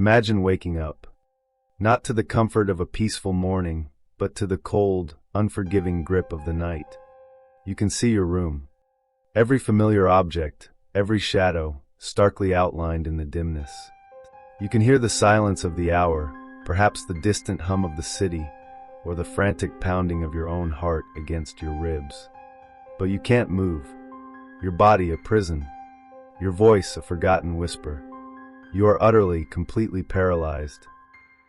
Imagine waking up, not to the comfort of a peaceful morning, but to the cold, unforgiving grip of the night. You can see your room. Every familiar object, every shadow, starkly outlined in the dimness. You can hear the silence of the hour, perhaps the distant hum of the city, or the frantic pounding of your own heart against your ribs. But you can't move. Your body a prison. Your voice a forgotten whisper. You are utterly, completely paralyzed.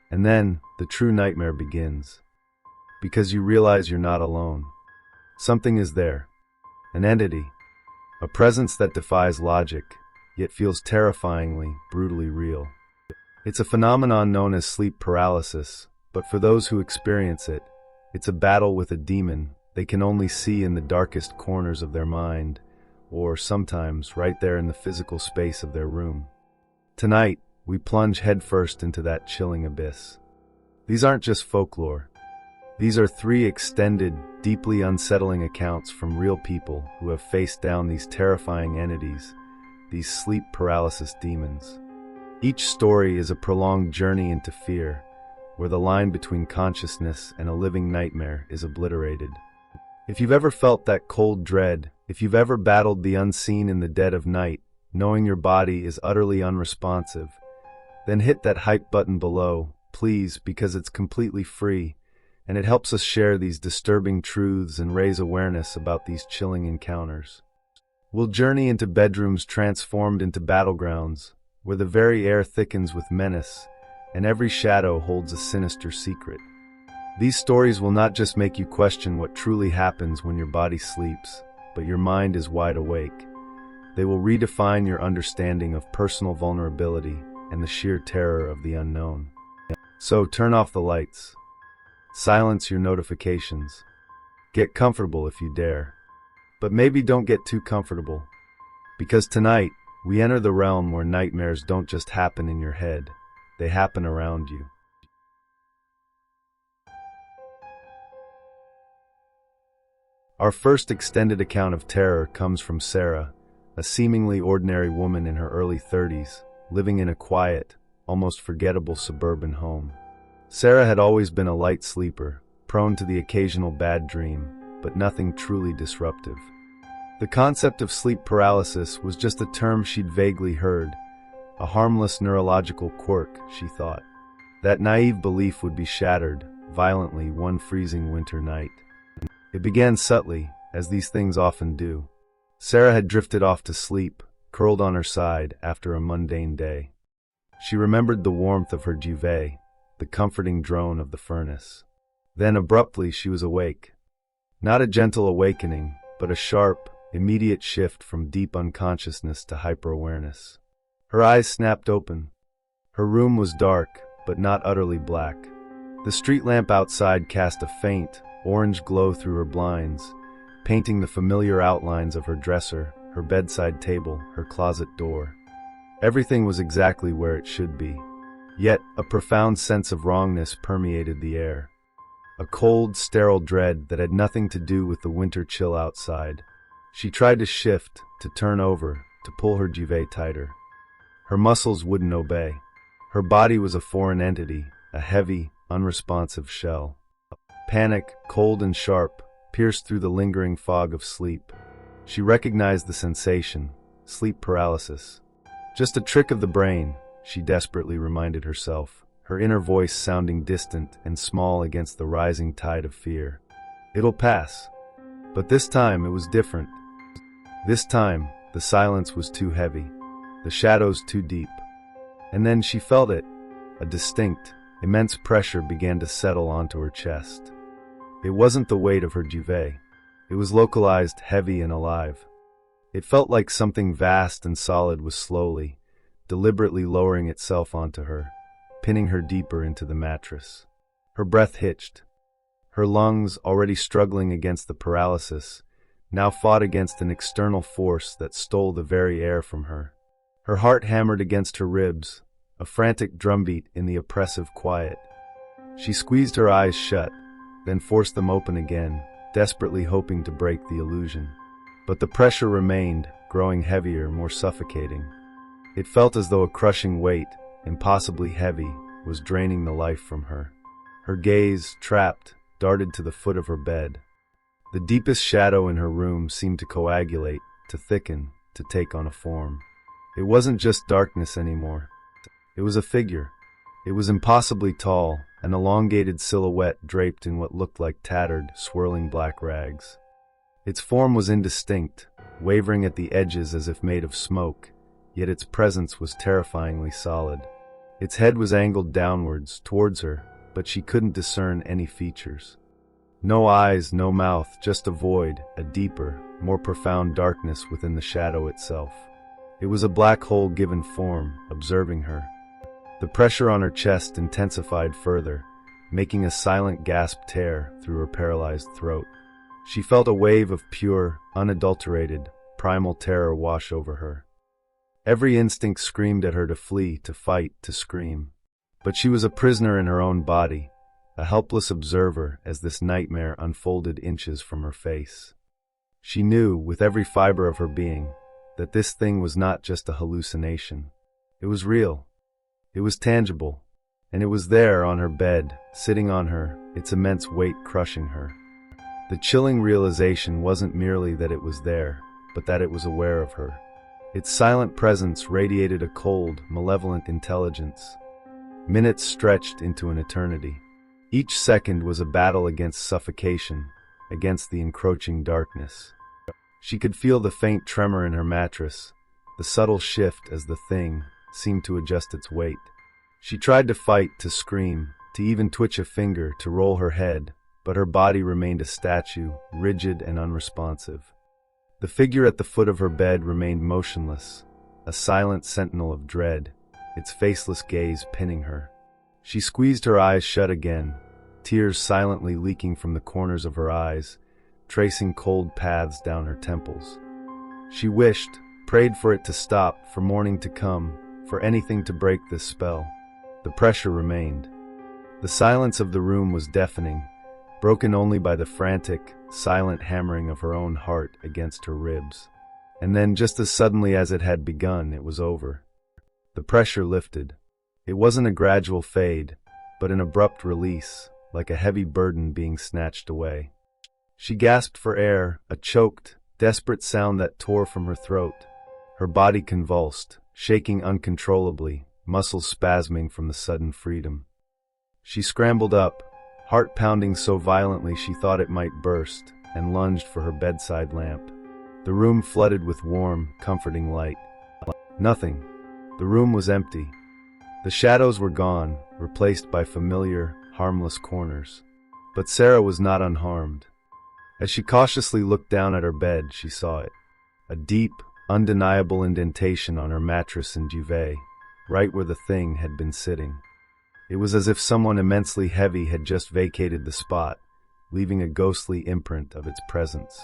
And then, the true nightmare begins. Because you realize you're not alone. Something is there. An entity. A presence that defies logic, yet feels terrifyingly, brutally real. It's a phenomenon known as sleep paralysis, but for those who experience it, it's a battle with a demon they can only see in the darkest corners of their mind, or sometimes right there in the physical space of their room. Tonight, we plunge headfirst into that chilling abyss. These aren't just folklore. These are 3 extended, deeply unsettling accounts from real people who have faced down these terrifying entities, these sleep paralysis demons. Each story is a prolonged journey into fear, where the line between consciousness and a living nightmare is obliterated. If you've ever felt that cold dread, if you've ever battled the unseen in the dead of night, knowing your body is utterly unresponsive, then hit that hype button below, please, because it's completely free, and it helps us share these disturbing truths and raise awareness about these chilling encounters. We'll journey into bedrooms transformed into battlegrounds, where the very air thickens with menace, and every shadow holds a sinister secret. These stories will not just make you question what truly happens when your body sleeps, but your mind is wide awake. They will redefine your understanding of personal vulnerability and the sheer terror of the unknown. So turn off the lights. Silence your notifications. Get comfortable if you dare. But maybe don't get too comfortable. Because tonight, we enter the realm where nightmares don't just happen in your head, they happen around you. Our first extended account of terror comes from Sarah, a seemingly ordinary woman in her early 30s, living in a quiet, almost forgettable suburban home. Sarah had always been a light sleeper, prone to the occasional bad dream, but nothing truly disruptive. The concept of sleep paralysis was just a term she'd vaguely heard, a harmless neurological quirk, she thought. That naive belief would be shattered, violently, one freezing winter night. It began subtly, as these things often do. Sarah had drifted off to sleep, curled on her side after a mundane day. She remembered the warmth of her duvet, the comforting drone of the furnace. Then abruptly she was awake. Not a gentle awakening, but a sharp, immediate shift from deep unconsciousness to hyper-awareness. Her eyes snapped open. Her room was dark, but not utterly black. The street lamp outside cast a faint, orange glow through her blinds, painting the familiar outlines of her dresser, her bedside table, her closet door. Everything was exactly where it should be. Yet, a profound sense of wrongness permeated the air. A cold, sterile dread that had nothing to do with the winter chill outside. She tried to shift, to turn over, to pull her duvet tighter. Her muscles wouldn't obey. Her body was a foreign entity, a heavy, unresponsive shell. Panic, cold and sharp, pierced through the lingering fog of sleep. She recognized the sensation, sleep paralysis. Just a trick of the brain, she desperately reminded herself, her inner voice sounding distant and small against the rising tide of fear. It'll pass. But this time it was different. This time, the silence was too heavy, the shadows too deep. And then she felt it. A distinct, immense pressure began to settle onto her chest. It wasn't the weight of her duvet. It was localized, heavy and alive. It felt like something vast and solid was slowly, deliberately lowering itself onto her, pinning her deeper into the mattress. Her breath hitched. Her lungs, already struggling against the paralysis, now fought against an external force that stole the very air from her. Her heart hammered against her ribs, a frantic drumbeat in the oppressive quiet. She squeezed her eyes shut, then forced them open again, desperately hoping to break the illusion. But the pressure remained, growing heavier, more suffocating. It felt as though a crushing weight, impossibly heavy, was draining the life from her. Her gaze, trapped, darted to the foot of her bed. The deepest shadow in her room seemed to coagulate, to thicken, to take on a form. It wasn't just darkness anymore. It was a figure. It was impossibly tall, an elongated silhouette draped in what looked like tattered, swirling black rags. Its form was indistinct, wavering at the edges as if made of smoke, yet its presence was terrifyingly solid. Its head was angled downwards, towards her, but she couldn't discern any features. No eyes, no mouth, just a void, a deeper, more profound darkness within the shadow itself. It was a black hole given form, observing her. The pressure on her chest intensified further, making a silent gasp tear through her paralyzed throat. She felt a wave of pure, unadulterated, primal terror wash over her. Every instinct screamed at her to flee, to fight, to scream. But she was a prisoner in her own body, a helpless observer as this nightmare unfolded inches from her face. She knew, with every fiber of her being, that this thing was not just a hallucination. It was real. It was tangible, and it was there on her bed, sitting on her, its immense weight crushing her. The chilling realization wasn't merely that it was there, but that it was aware of her. Its silent presence radiated a cold, malevolent intelligence. Minutes stretched into an eternity. Each second was a battle against suffocation, against the encroaching darkness. She could feel the faint tremor in her mattress, the subtle shift as the thing seemed to adjust its weight. She tried to fight, to scream, to even twitch a finger, to roll her head, but her body remained a statue, rigid and unresponsive. The figure at the foot of her bed remained motionless, a silent sentinel of dread, its faceless gaze pinning her. She squeezed her eyes shut again, tears silently leaking from the corners of her eyes, tracing cold paths down her temples. She wished, prayed for it to stop, for morning to come, for anything to break this spell. The pressure remained. The silence of the room was deafening, broken only by the frantic, silent hammering of her own heart against her ribs. And then, just as suddenly as it had begun, it was over. The pressure lifted. It wasn't a gradual fade, but an abrupt release, like a heavy burden being snatched away. She gasped for air, a choked, desperate sound that tore from her throat. Her body convulsed, shaking uncontrollably, muscles spasming from the sudden freedom. She scrambled up, heart pounding so violently she thought it might burst, and lunged for her bedside lamp. The room flooded with warm, comforting light. Nothing. The room was empty. The shadows were gone, replaced by familiar, harmless corners. But Sarah was not unharmed. As she cautiously looked down at her bed, she saw it. A deep, undeniable indentation on her mattress and duvet, right where the thing had been sitting. It was as if someone immensely heavy had just vacated the spot, leaving a ghostly imprint of its presence.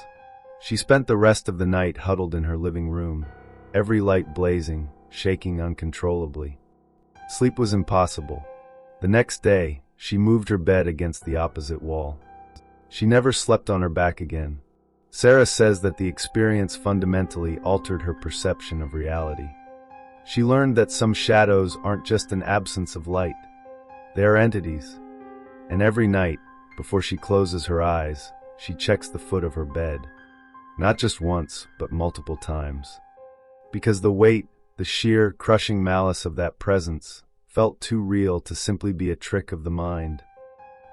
She spent the rest of the night huddled in her living room, every light blazing, shaking uncontrollably. Sleep was impossible. The next day, she moved her bed against the opposite wall. She never slept on her back again. Sarah says that the experience fundamentally altered her perception of reality. She learned that some shadows aren't just an absence of light. They are entities. And every night, before she closes her eyes, she checks the foot of her bed. Not just once, but multiple times. Because the weight, the sheer, crushing malice of that presence felt too real to simply be a trick of the mind.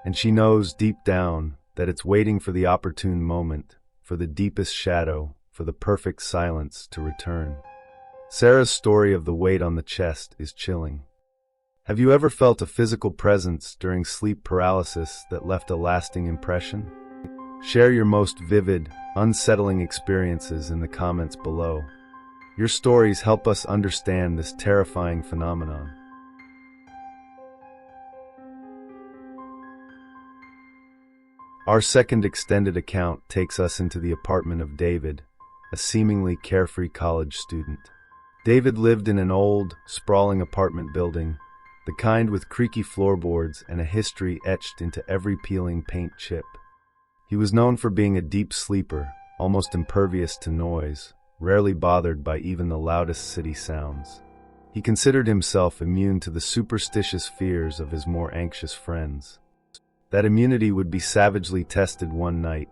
And she knows deep down that it's waiting for the opportune moment, for the deepest shadow, for the perfect silence to return. Sarah's story of the weight on the chest is chilling. Have you ever felt a physical presence during sleep paralysis that left a lasting impression? Share your most vivid, unsettling experiences in the comments below. Your stories help us understand this terrifying phenomenon. Our second extended account takes us into the apartment of David, a seemingly carefree college student. David lived in an old, sprawling apartment building, the kind with creaky floorboards and a history etched into every peeling paint chip. He was known for being a deep sleeper, almost impervious to noise, rarely bothered by even the loudest city sounds. He considered himself immune to the superstitious fears of his more anxious friends. That immunity would be savagely tested one night,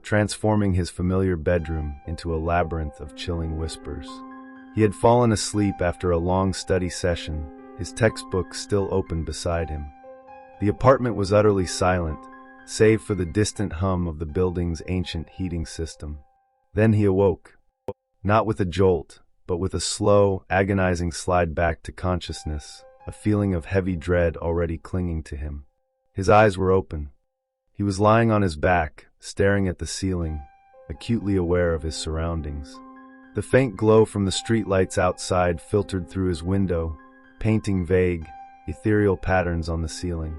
transforming his familiar bedroom into a labyrinth of chilling whispers. He had fallen asleep after a long study session, his textbook still open beside him. The apartment was utterly silent, save for the distant hum of the building's ancient heating system. Then he awoke, not with a jolt, but with a slow, agonizing slide back to consciousness, a feeling of heavy dread already clinging to him. His eyes were open. He was lying on his back, staring at the ceiling, acutely aware of his surroundings. The faint glow from the streetlights outside filtered through his window, painting vague, ethereal patterns on the ceiling.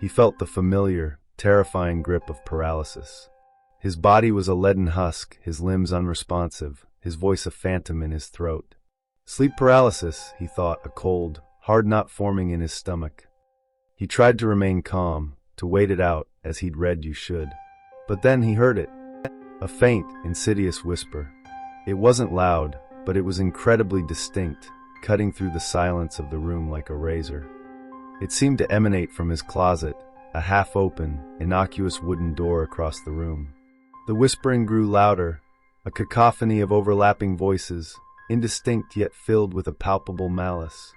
He felt the familiar, terrifying grip of paralysis. His body was a leaden husk, his limbs unresponsive, his voice a phantom in his throat. Sleep paralysis, he thought, a cold, hard knot forming in his stomach. He tried to remain calm, to wait it out, as he'd read you should. But then he heard it. A faint, insidious whisper. It wasn't loud, but it was incredibly distinct, cutting through the silence of the room like a razor. It seemed to emanate from his closet, a half-open, innocuous wooden door across the room. The whispering grew louder, a cacophony of overlapping voices, indistinct yet filled with a palpable malice.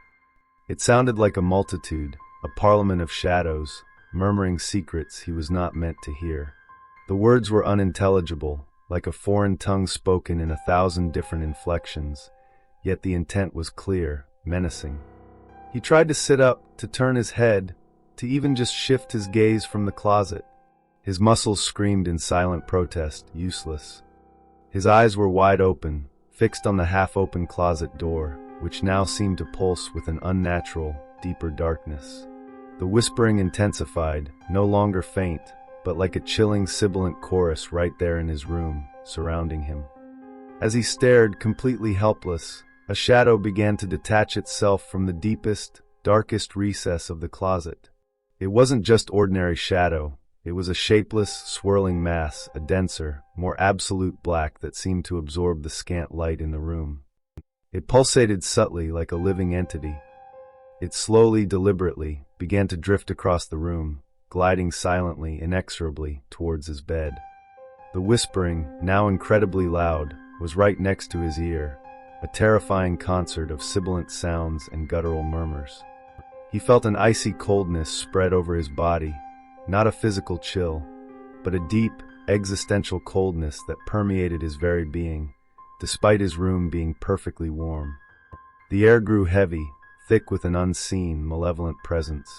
It sounded like a multitude, a parliament of shadows, murmuring secrets he was not meant to hear. The words were unintelligible, like a foreign tongue spoken in 1,000 different inflections, yet the intent was clear, menacing. He tried to sit up, to turn his head, to even just shift his gaze from the closet. His muscles screamed in silent protest, useless. His eyes were wide open, fixed on the half-open closet door, which now seemed to pulse with an unnatural, deeper darkness. The whispering intensified, no longer faint, but like a chilling, sibilant chorus right there in his room, surrounding him. As he stared, completely helpless, a shadow began to detach itself from the deepest, darkest recess of the closet. It wasn't just ordinary shadow. It was a shapeless, swirling mass, a denser, more absolute black that seemed to absorb the scant light in the room. It pulsated subtly like a living entity. It slowly, deliberately, began to drift across the room, gliding silently, inexorably, towards his bed. The whispering, now incredibly loud, was right next to his ear, a terrifying concert of sibilant sounds and guttural murmurs. He felt an icy coldness spread over his body, not a physical chill, but a deep, existential coldness that permeated his very being, despite his room being perfectly warm. The air grew heavy, thick with an unseen, malevolent presence.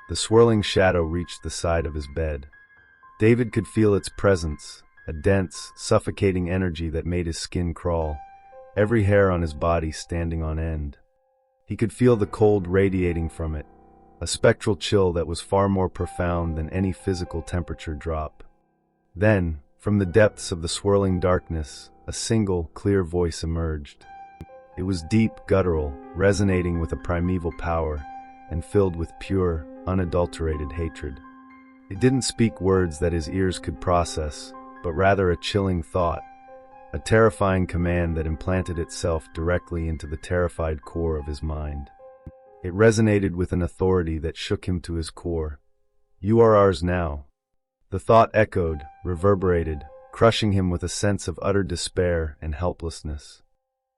The swirling shadow reached the side of his bed. David could feel its presence, a dense, suffocating energy that made his skin crawl, every hair on his body standing on end. He could feel the cold radiating from it, a spectral chill that was far more profound than any physical temperature drop. Then, from the depths of the swirling darkness, a single, clear voice emerged. It was deep, guttural, resonating with a primeval power, and filled with pure, unadulterated hatred. It didn't speak words that his ears could process, but rather a chilling thought, a terrifying command that implanted itself directly into the terrified core of his mind. It resonated with an authority that shook him to his core. "You are ours now." The thought echoed, reverberated, crushing him with a sense of utter despair and helplessness.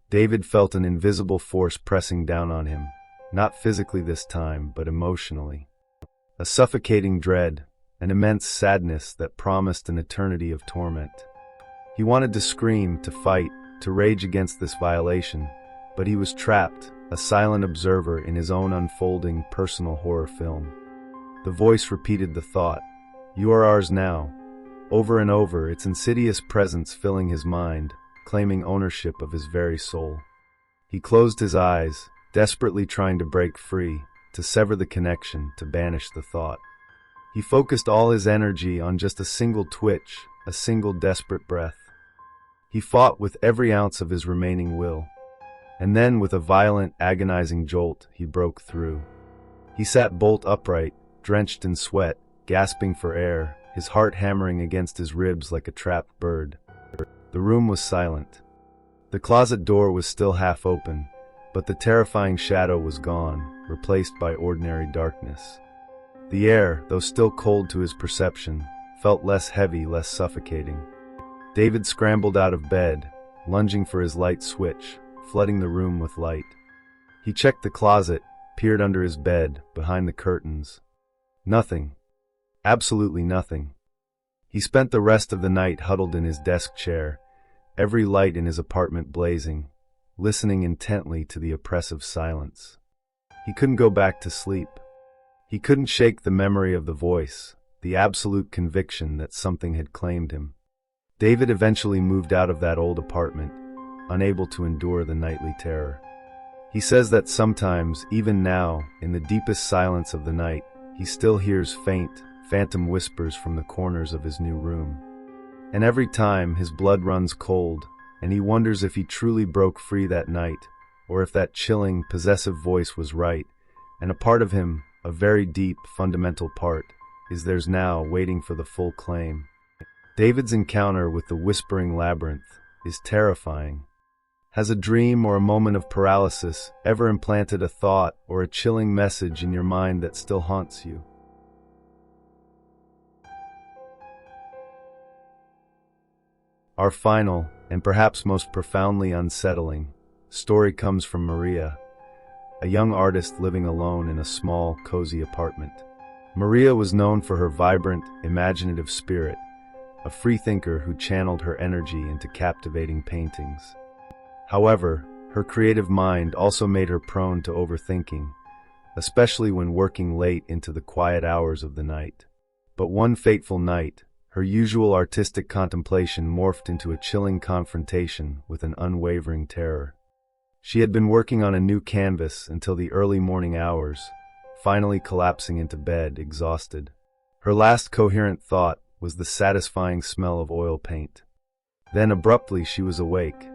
David felt an invisible force pressing down on him, not physically this time, but emotionally. A suffocating dread, an immense sadness that promised an eternity of torment. He wanted to scream, to fight, to rage against this violation, but he was trapped, a silent observer in his own unfolding personal horror film. The voice repeated the thought, "You are ours now," over and over, its insidious presence filling his mind, claiming ownership of his very soul. He closed his eyes, desperately trying to break free, to sever the connection, to banish the thought. He focused all his energy on just a single twitch, a single desperate breath. He fought with every ounce of his remaining will. And then, with a violent, agonizing jolt, he broke through. He sat bolt upright, drenched in sweat, gasping for air, his heart hammering against his ribs like a trapped bird. The room was silent. The closet door was still half open, but the terrifying shadow was gone, replaced by ordinary darkness. The air, though still cold to his perception, felt less heavy, less suffocating. David scrambled out of bed, lunging for his light switch, flooding the room with light. He checked the closet, peered under his bed, behind the curtains. Nothing. Absolutely nothing. He spent the rest of the night huddled in his desk chair, every light in his apartment blazing, listening intently to the oppressive silence. He couldn't go back to sleep. He couldn't shake the memory of the voice, the absolute conviction that something had claimed him. David eventually moved out of that old apartment, unable to endure the nightly terror. He says that sometimes, even now, in the deepest silence of the night, he still hears faint, phantom whispers from the corners of his new room. And every time his blood runs cold, and he wonders if he truly broke free that night, or if that chilling, possessive voice was right, and a part of him, a very deep, fundamental part, is theirs now, waiting for the full claim. David's encounter with the whispering labyrinth is terrifying. Has a dream or a moment of paralysis ever implanted a thought or a chilling message in your mind that still haunts you? Our final, and perhaps most profoundly unsettling, story comes from Maria, a young artist living alone in a small, cozy apartment. Maria was known for her vibrant, imaginative spirit, a freethinker who channeled her energy into captivating paintings. However, her creative mind also made her prone to overthinking, especially when working late into the quiet hours of the night. But one fateful night, her usual artistic contemplation morphed into a chilling confrontation with an unwavering terror. She had been working on a new canvas until the early morning hours, finally collapsing into bed, exhausted. Her last coherent thought was the satisfying smell of oil paint. Then abruptly she was awake.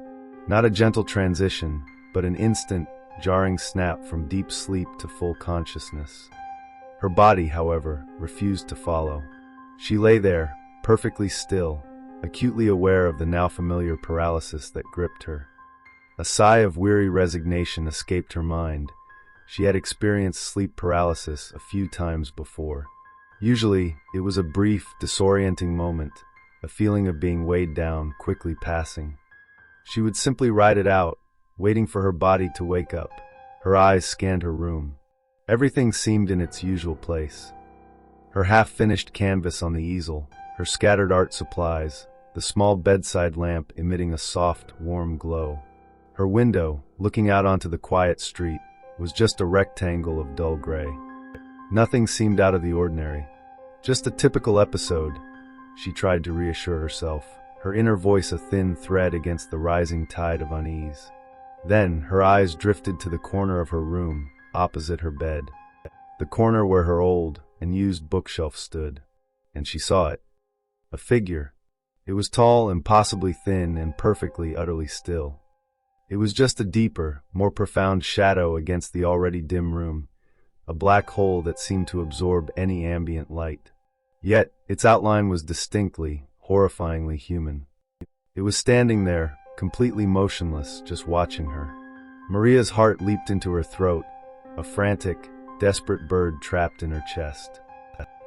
Not a gentle transition, but an instant, jarring snap from deep sleep to full consciousness. Her body, however, refused to follow. She lay there, perfectly still, acutely aware of the now familiar paralysis that gripped her. A sigh of weary resignation escaped her mind. She had experienced sleep paralysis a few times before. Usually, it was a brief, disorienting moment, a feeling of being weighed down, quickly passing. She would simply ride it out, waiting for her body to wake up. Her eyes scanned her room. Everything seemed in its usual place. Her half-finished canvas on the easel, her scattered art supplies, the small bedside lamp emitting a soft, warm glow. Her window, looking out onto the quiet street, was just a rectangle of dull gray. Nothing seemed out of the ordinary. Just a typical episode, she tried to reassure herself, her inner voice a thin thread against the rising tide of unease. Then, her eyes drifted to the corner of her room, opposite her bed. The corner where her old and used bookshelf stood. And she saw it. A figure. It was tall, impossibly thin, and perfectly, utterly still. It was just a deeper, more profound shadow against the already dim room, a black hole that seemed to absorb any ambient light. Yet, its outline was distinctly, horrifyingly human. It was standing there, completely motionless, just watching her. Maria's heart leaped into her throat, a frantic, desperate bird trapped in her chest.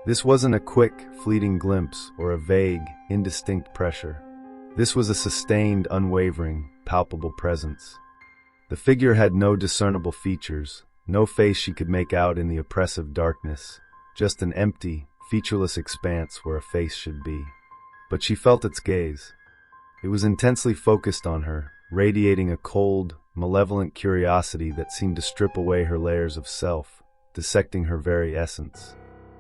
This wasn't a quick, fleeting glimpse or a vague, indistinct pressure. This was a sustained, unwavering, palpable presence. The figure had no discernible features, no face she could make out in the oppressive darkness, just an empty, featureless expanse where a face should be. But she felt its gaze. It was intensely focused on her, radiating a cold, malevolent curiosity that seemed to strip away her layers of self, dissecting her very essence.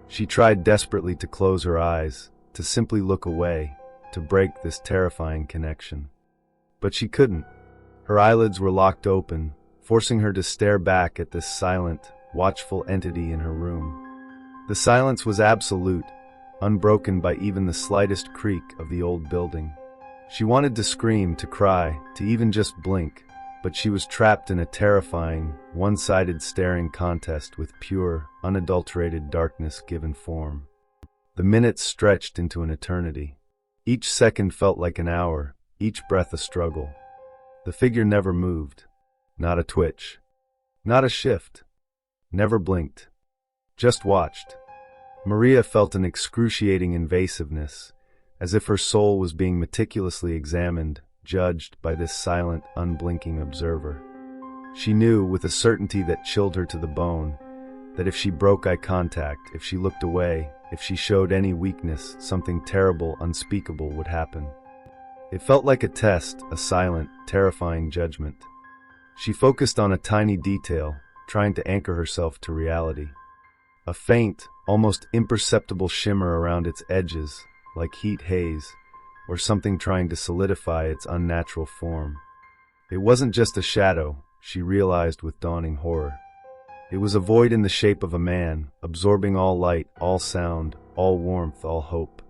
She tried desperately to close her eyes, to simply look away, to break this terrifying connection. But she couldn't. Her eyelids were locked open, forcing her to stare back at this silent, watchful entity in her room. The silence was absolute, unbroken by even the slightest creak of the old building. She wanted to scream, to cry, to even just blink, but she was trapped in a terrifying, one-sided staring contest with pure, unadulterated darkness given form. The minutes stretched into an eternity. Each second felt like an hour, each breath a struggle. The figure never moved. Not a twitch. Not a shift. Never blinked. Just watched. Maria felt an excruciating invasiveness, as if her soul was being meticulously examined, judged by this silent, unblinking observer. She knew, with a certainty that chilled her to the bone, that if she broke eye contact, if she looked away, if she showed any weakness, something terrible, unspeakable would happen. It felt like a test, a silent, terrifying judgment. She focused on a tiny detail, trying to anchor herself to reality. A faint, almost imperceptible shimmer around its edges, like heat haze, or something trying to solidify its unnatural form. It wasn't just a shadow, she realized with dawning horror. It was a void in the shape of a man, absorbing all light, all sound, all warmth, all hope.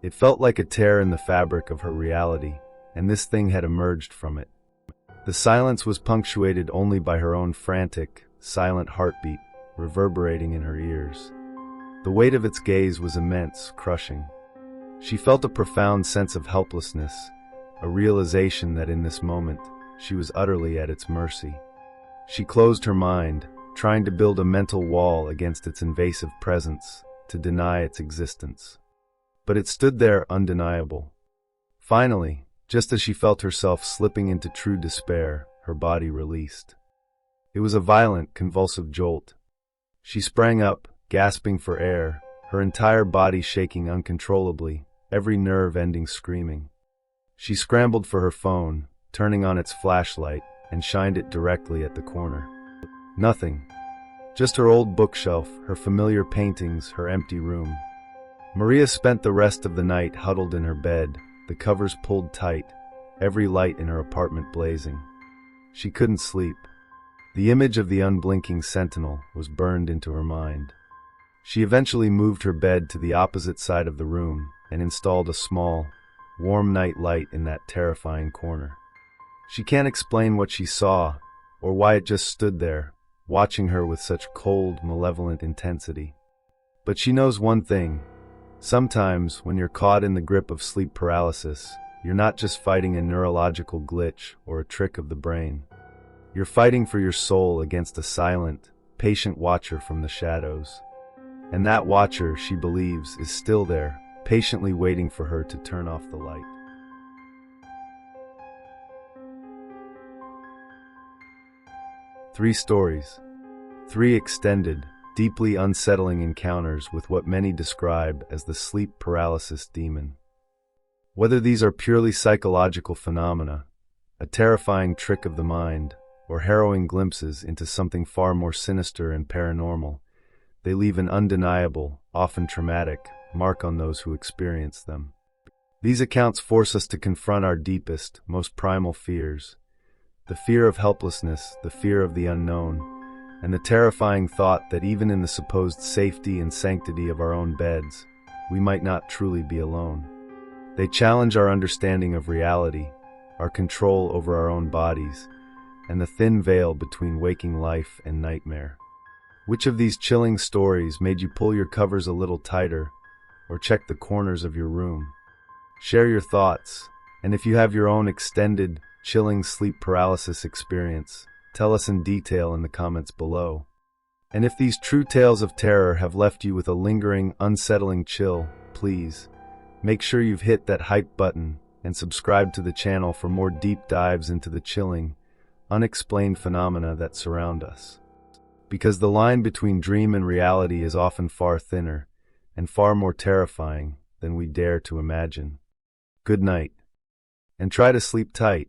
It felt like a tear in the fabric of her reality, and this thing had emerged from it. The silence was punctuated only by her own frantic, silent heartbeat reverberating in her ears. The weight of its gaze was immense, crushing. She felt a profound sense of helplessness, a realization that in this moment, she was utterly at its mercy. She closed her mind, trying to build a mental wall against its invasive presence, to deny its existence. But it stood there undeniable. Finally, just as she felt herself slipping into true despair, her body released. It was a violent, convulsive jolt. She sprang up, gasping for air, her entire body shaking uncontrollably, every nerve ending screaming. She scrambled for her phone, turning on its flashlight, and shined it directly at the corner. Nothing. Just her old bookshelf, her familiar paintings, her empty room. Maria spent the rest of the night huddled in her bed, the covers pulled tight, every light in her apartment blazing. She couldn't sleep. The image of the unblinking sentinel was burned into her mind. She eventually moved her bed to the opposite side of the room and installed a small, warm night light in that terrifying corner. She can't explain what she saw, or why it just stood there, watching her with such cold, malevolent intensity. But she knows one thing. Sometimes, when you're caught in the grip of sleep paralysis, you're not just fighting a neurological glitch or a trick of the brain. You're fighting for your soul against a silent, patient watcher from the shadows. And that watcher, she believes, is still there, patiently waiting for her to turn off the light. Three stories. Three extended, deeply unsettling encounters with what many describe as the sleep paralysis demon. Whether these are purely psychological phenomena, a terrifying trick of the mind, or harrowing glimpses into something far more sinister and paranormal, they leave an undeniable, often traumatic, mark on those who experience them. These accounts force us to confront our deepest, most primal fears, the fear of helplessness, the fear of the unknown, and the terrifying thought that even in the supposed safety and sanctity of our own beds, we might not truly be alone. They challenge our understanding of reality, our control over our own bodies, and the thin veil between waking life and nightmare. Which of these chilling stories made you pull your covers a little tighter, or check the corners of your room? Share your thoughts, and if you have your own extended, chilling sleep paralysis experience, tell us in detail in the comments below. And if these true tales of terror have left you with a lingering, unsettling chill, please, make sure you've hit that hype button and subscribe to the channel for more deep dives into the chilling, unexplained phenomena that surround us. Because the line between dream and reality is often far thinner and far more terrifying than we dare to imagine. Good night, and try to sleep tight.